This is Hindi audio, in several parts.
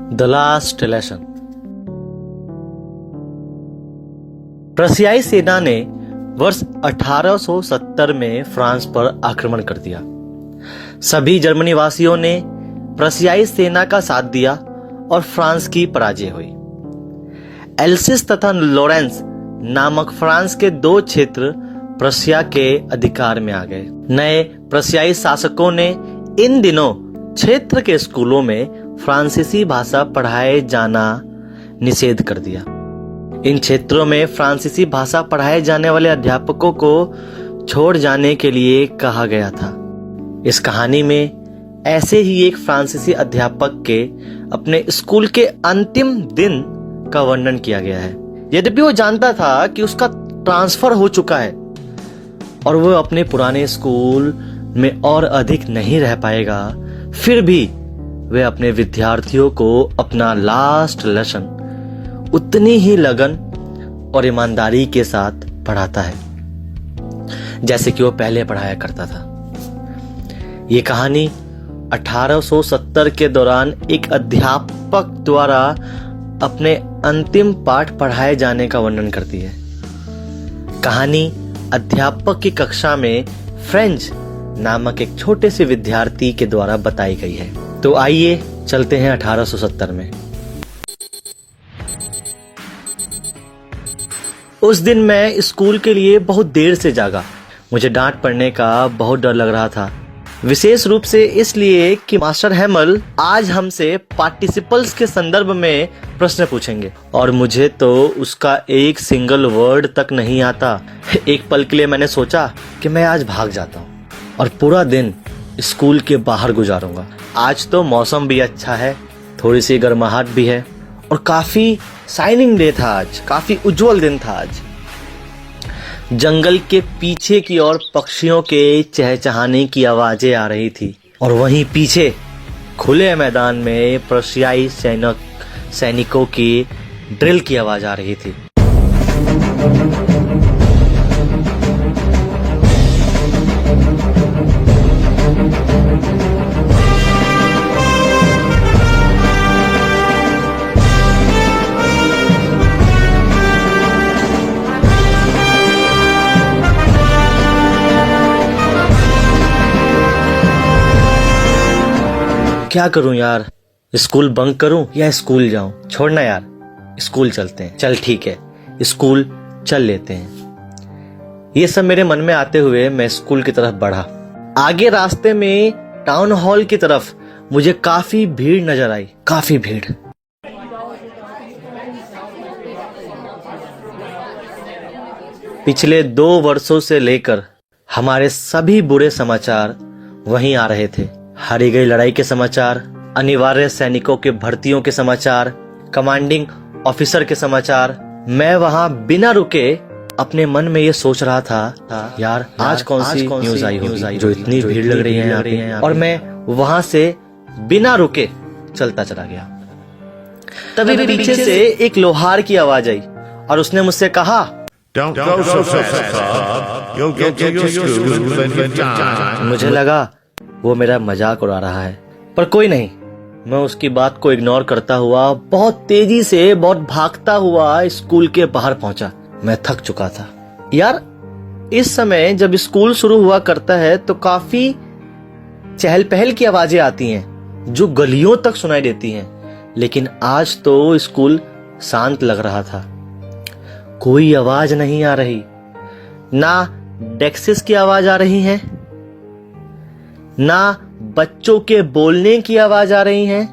The last lesson. प्रशियाई सेना ने वर्ष 1870 में फ्रांस पर आक्रमण कर दिया। सभी जर्मनी वासियों ने प्रशियाई सेना का साथ दिया और फ्रांस की पराजय हुई। एल्सिस तथा लॉरेंस नामक फ्रांस के दो क्षेत्र प्रशिया के अधिकार में आ गए। नए प्रशियाई शासकों ने इन दिनों क्षेत्र के स्कूलों में फ्रांसीसी भाषा पढ़ाए जाना निषेध कर दिया। इन क्षेत्रों में फ्रांसीसी भाषा पढ़ाए जाने वाले अध्यापकों को छोड़ जाने के लिए कहा गया था। इस कहानी में ऐसे ही एक फ्रांसीसी अध्यापक के अपने स्कूल के अंतिम दिन का वर्णन किया गया है। यद्यपि वो जानता था कि उसका ट्रांसफर हो चुका है और वो अपने पुराने स्कूल में और अधिक नहीं रह पाएगा, फिर भी वे अपने विद्यार्थियों को अपना लास्ट लेसन उतनी ही लगन और ईमानदारी के साथ पढ़ाता है जैसे कि वो पहले पढ़ाया करता था। ये कहानी 1870 के दौरान एक अध्यापक द्वारा अपने अंतिम पाठ पढ़ाए जाने का वर्णन करती है। कहानी अध्यापक की कक्षा में फ्रेंच नामक एक छोटे से विद्यार्थी के द्वारा बताई गई है। तो आइए चलते हैं 1870 में। उस दिन मैं स्कूल के लिए बहुत देर से जागा। मुझे डांट पड़ने का बहुत डर लग रहा था, विशेष रूप से इसलिए कि मास्टर हैमल आज हमसे पार्टिसिपल्स के संदर्भ में प्रश्न पूछेंगे और मुझे तो उसका एक सिंगल वर्ड तक नहीं आता। एक पल के लिए मैंने सोचा कि मैं आज भाग जाता हूँ और पूरा दिन स्कूल के बाहर गुजारूंगा। आज तो मौसम भी अच्छा है, थोड़ी सी गर्माहट भी है और काफी शाइनिंग डे था आज, काफी उज्जवल दिन था आज। जंगल के पीछे की ओर पक्षियों के चहचहाने की आवाजें आ रही थी और वहीं पीछे खुले मैदान में प्रशियाई सैनिकों की ड्रिल की आवाज आ रही थी। क्या करूं यार, स्कूल बंक करूं या स्कूल जाऊं? छोड़ना यार, स्कूल चलते हैं। चल ठीक है, स्कूल चल लेते हैं। ये सब मेरे मन में आते हुए मैं स्कूल की तरफ बढ़ा। आगे रास्ते में टाउन हॉल की तरफ मुझे काफी भीड़ नजर आई, काफी भीड़। पिछले 2 वर्षों से लेकर हमारे सभी बुरे समाचार वहीं आ रहे थे। हारी गई लड़ाई के समाचार, अनिवार्य सैनिकों के भर्तियों के समाचार, कमांडिंग ऑफिसर के समाचार। मैं वहां बिना रुके अपने मन में ये सोच रहा था यार आज कौन सी न्यूज आई होगी जो इतनी भीड़ लग रही है यहाँ पे। और मैं वहां से बिना रुके चलता चला गया। तभी पीछे से एक लोहार की आवाज आई और उसने मुझसे कहा, मुझे लगा वो मेरा मजाक उड़ा रहा है, पर कोई नहीं। मैं उसकी बात को इग्नोर करता हुआ बहुत तेजी से, बहुत भागता हुआ स्कूल के बाहर पहुंचा। मैं थक चुका था यार। इस समय जब स्कूल शुरू हुआ करता है तो काफी चहल पहल की आवाजें आती हैं जो गलियों तक सुनाई देती हैं, लेकिन आज तो स्कूल शांत लग रहा था। कोई आवाज नहीं आ रही, ना डेस्क की आवाज आ रही है, ना बच्चों के बोलने की आवाज आ रही है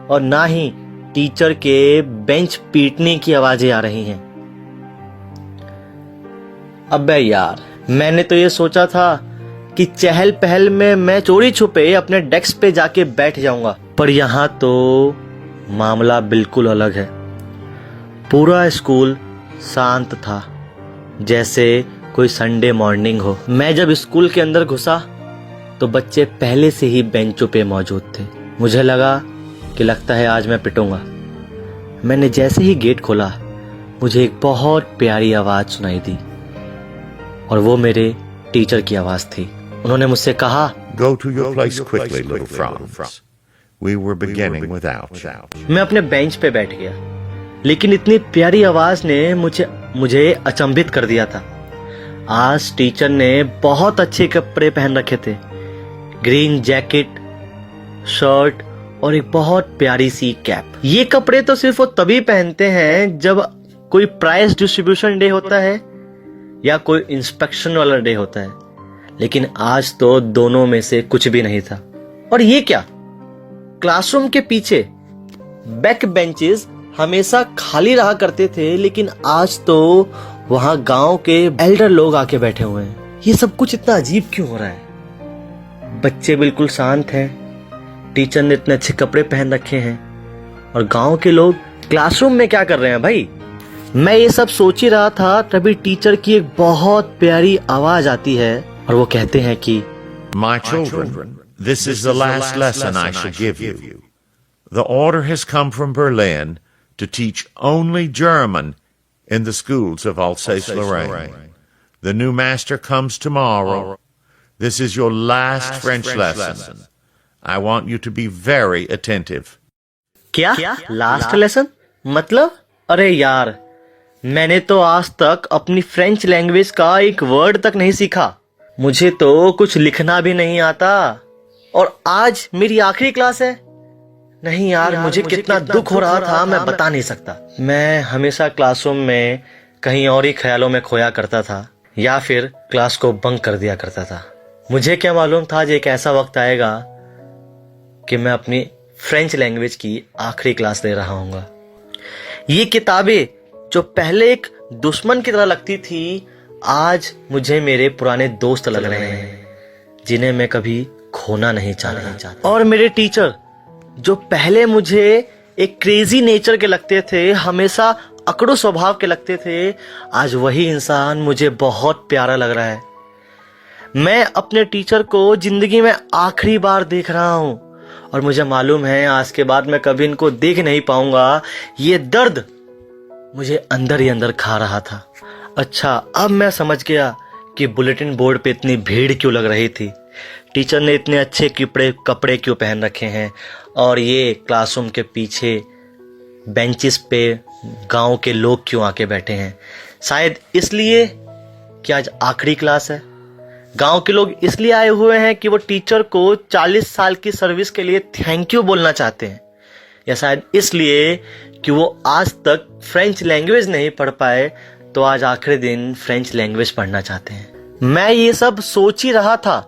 और ना ही टीचर के बेंच पीटने की आवाजें आ रही हैं। अबे यार, मैंने तो ये सोचा था कि चहल पहल में मैं चोरी छुपे अपने डेस्क पे जाके बैठ जाऊंगा, पर यहां तो मामला बिल्कुल अलग है। पूरा स्कूल शांत था, जैसे कोई संडे मॉर्निंग हो। मैं जब स्कूल के अंदर घुसा तो बच्चे पहले से ही बेंचों पे मौजूद थे। मुझे लगा कि लगता है आज मैं पिटूंगा। मैंने जैसे ही गेट खोला मुझे एक बहुत प्यारी आवाज सुनाई दी और वो मेरे टीचर की आवाज थी। उन्होंने मुझसे कहा, Go to your place quickly, little Franz. We were beginning without you. मैं अपने बेंच पे बैठ गया, लेकिन इतनी प्यारी आवाज ने मुझे अचंभित कर दिया था। आज टीचर ने बहुत अच्छे कपड़े पहन रखे थे, ग्रीन जैकेट, शर्ट और एक बहुत प्यारी सी कैप। ये कपड़े तो सिर्फ वो तभी पहनते हैं जब कोई प्राइज डिस्ट्रीब्यूशन डे होता है या कोई इंस्पेक्शन वाला डे होता है, लेकिन आज तो दोनों में से कुछ भी नहीं था। और ये क्या, क्लासरूम के पीछे बैक बेंचेस हमेशा खाली रहा करते थे, लेकिन आज तो वहां गांव के एल्डर लोग आके बैठे हुए हैं। ये सब कुछ इतना अजीब क्यों हो रहा है? बच्चे बिल्कुल शांत हैं, टीचर ने इतने अच्छे कपड़े पहन रखे हैं, और गांव के लोग क्लासरूम में क्या कर रहे हैं भाई? मैं ये सब सोच ही रहा था, तभी टीचर की एक बहुत प्यारी आवाज आती है और वो कहते हैं कि My children, this is the last lesson I shall give you. The order has come from Berlin to teach only German in the schools of Alsace-Lorraine. The new master comes tomorrow. This is your last French lesson. I want you to be very attentive. क्या लास्ट लेसन मतलब? अरे यार, मैंने तो आज तक अपनी फ्रेंच लैंग्वेज का एक वर्ड तक नहीं सीखा। मुझे तो कुछ लिखना भी नहीं आता, और आज मेरी आखिरी क्लास है। नहीं यार, मुझे कितना दुख हो रहा था मैं बता नहीं सकता। मैं हमेशा क्लासरूम में कहीं और ही ख्यालों में खोया करता था, या फिर क्लास को बंक कर दिया करता था। मुझे क्या मालूम था कि एक ऐसा वक्त आएगा कि मैं अपनी फ्रेंच लैंग्वेज की आखिरी क्लास दे रहा हूँगा। ये किताबें जो पहले एक दुश्मन की तरह लगती थी, आज मुझे मेरे पुराने दोस्त लग रहे हैं, जिन्हें मैं कभी खोना नहीं चाहता। और मेरे टीचर जो पहले मुझे एक क्रेजी नेचर के लगते थे, हमेशा अकड़ू स्वभाव के लगते थे, आज वही इंसान मुझे बहुत प्यारा लग रहा है। मैं अपने टीचर को जिंदगी में आखिरी बार देख रहा हूं, और मुझे मालूम है आज के बाद मैं कभी इनको देख नहीं पाऊंगा। ये दर्द मुझे अंदर ही अंदर खा रहा था। अच्छा, अब मैं समझ गया कि बुलेटिन बोर्ड पे इतनी भीड़ क्यों लग रही थी। टीचर ने इतने अच्छे कपड़े क्यों पहन रखे हैं, और ये क्लासरूम के पीछे बेंचेस पे गांव के लोग क्यों आके बैठे हैं। शायद इसलिए कि आज आखिरी क्लास है। गांव के लोग इसलिए आए हुए हैं कि वो टीचर को 40 साल की सर्विस के लिए थैंक यू बोलना चाहते हैं, या शायद इसलिए कि वो आज तक फ्रेंच लैंग्वेज नहीं पढ़ पाए, तो आज आखिरी दिन फ्रेंच लैंग्वेज पढ़ना चाहते हैं। मैं ये सब सोच ही रहा था,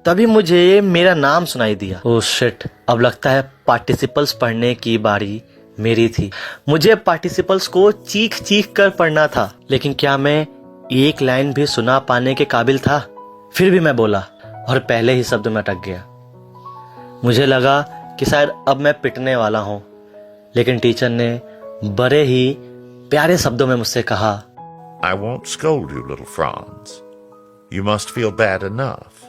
तभी मुझे मेरा नाम सुनाई दिया। ओह शिट, अब लगता है पार्टिसिपल्स पढ़ने की बारी मेरी थी। मुझे पार्टिसिपल्स को चीख चीख कर पढ़ना था, लेकिन क्या मैं एक लाइन भी सुना पाने के काबिल था? फिर भी मैं बोला, और पहले ही शब्द में अटक गया। मुझे लगा कि शायद अब मैं पिटने वाला हूं, लेकिन टीचर ने बड़े ही प्यारे शब्दों में मुझसे कहा, I won't scold you, little Franz. You must feel bad enough.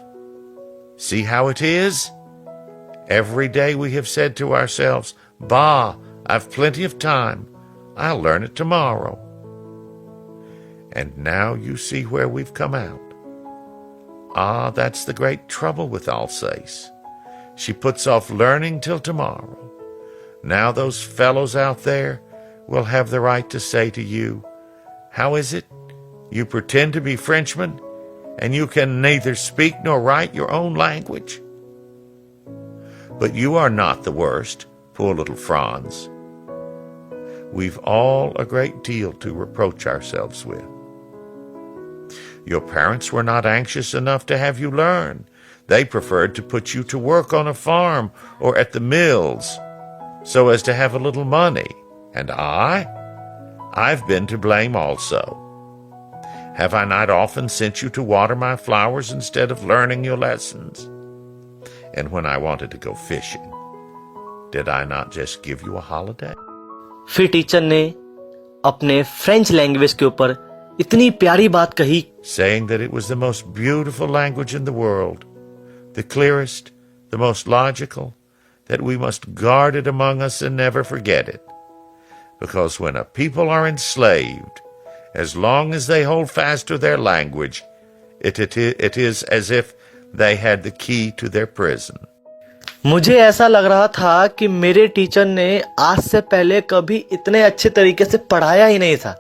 See how it is? Every day we have said to ourselves, Bah, I've plenty of time. I'll learn it tomorrow. And now you see where we've come out. Ah, that's the great trouble with Alsace. She puts off learning till tomorrow. Now those fellows out there will have the right to say to you, how is it? You pretend to be Frenchmen, and you can neither speak nor write your own language? But you are not the worst, poor little Franz. We've all a great deal to reproach ourselves with. Your parents were not anxious enough to have you learn. They preferred to put you to work on a farm or at the mills so as to have a little money. And I've been to blame also. Have I not often sent you to water my flowers instead of learning your lessons? And when I wanted to go fishing, did I not just give you a holiday? फिर टीचर ने अपने फ्रेंच लैंग्वेज के ऊपर इतनी प्यारी बात कही, saying that it was the most beautiful language in the world, the clearest, the most logical, that we must guard it among us and never forget it. Because when a people are enslaved, as long as they hold fast to their language, it is as if they had the key to their prison. मुझे ऐसा लग रहा था कि मेरे टीचर ने आज से पहले कभी इतने अच्छे तरीके से पढ़ाया ही नहीं था,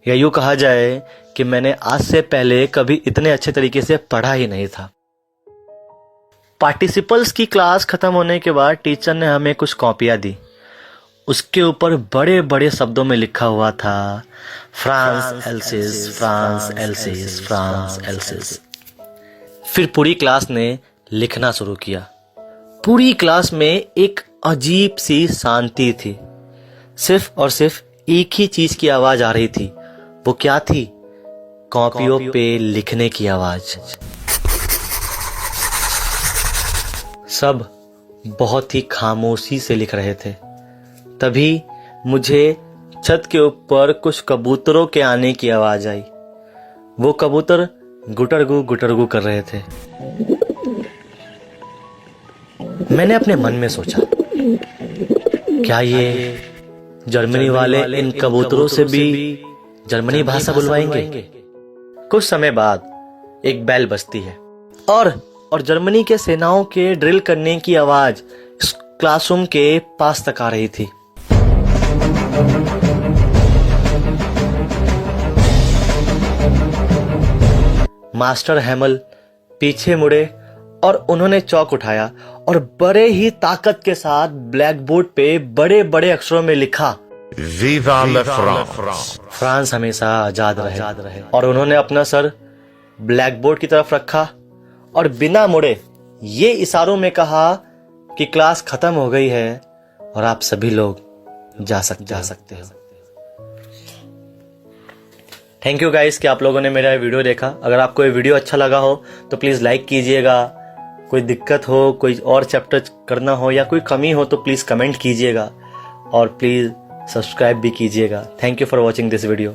या यूं कहा जाए कि मैंने आज से पहले कभी इतने अच्छे तरीके से पढ़ा ही नहीं था। पार्टिसिपल्स की क्लास खत्म होने के बाद टीचर ने हमें कुछ कॉपियां दी। उसके ऊपर बड़े बड़े शब्दों में लिखा हुआ था France else's, France else's, France else's. फिर पूरी क्लास ने लिखना शुरू किया। पूरी क्लास में एक अजीब सी शांति थी। सिर्फ और सिर्फ एक ही चीज की आवाज आ रही थी। वो क्या थी? कॉपियों पे लिखने की आवाज। सब बहुत ही खामोशी से लिख रहे थे। तभी मुझे छत के ऊपर कुछ कबूतरों के आने की आवाज आई। वो कबूतर गुटरगू कर रहे थे। मैंने अपने मन में सोचा, क्या ये जर्मनी वाले इन कबूतरों से भी जर्मनी भाषा बुलवाएंगे? कुछ समय बाद एक बेल बजती है और जर्मनी के सेनाओं के ड्रिल करने की आवाज इस क्लासरूम के पास तक आ रही थी। मास्टर हैमल पीछे मुड़े और उन्होंने चौक उठाया और बड़े ही ताकत के साथ ब्लैक बोर्ड पे बड़े बड़े अक्षरों में लिखा, Viva la France! फ्रांस हमेशा आजाद रहे। और उन्होंने अपना सर ब्लैक बोर्ड की तरफ रखा और बिना मुड़े ये इशारों में कहा कि क्लास खत्म हो गई है और आप सभी लोग जा सकते हो। थैंक यू गाइस कि आप लोगों ने मेरा वीडियो देखा। अगर आपको ये वीडियो अच्छा लगा हो तो प्लीज लाइक कीजिएगा। कोई दिक्कत हो, कोई और चैप्टर करना हो या कोई कमी हो तो प्लीज कमेंट कीजिएगा और प्लीज सब्सक्राइब भी कीजिएगा। Thank you for watching this video.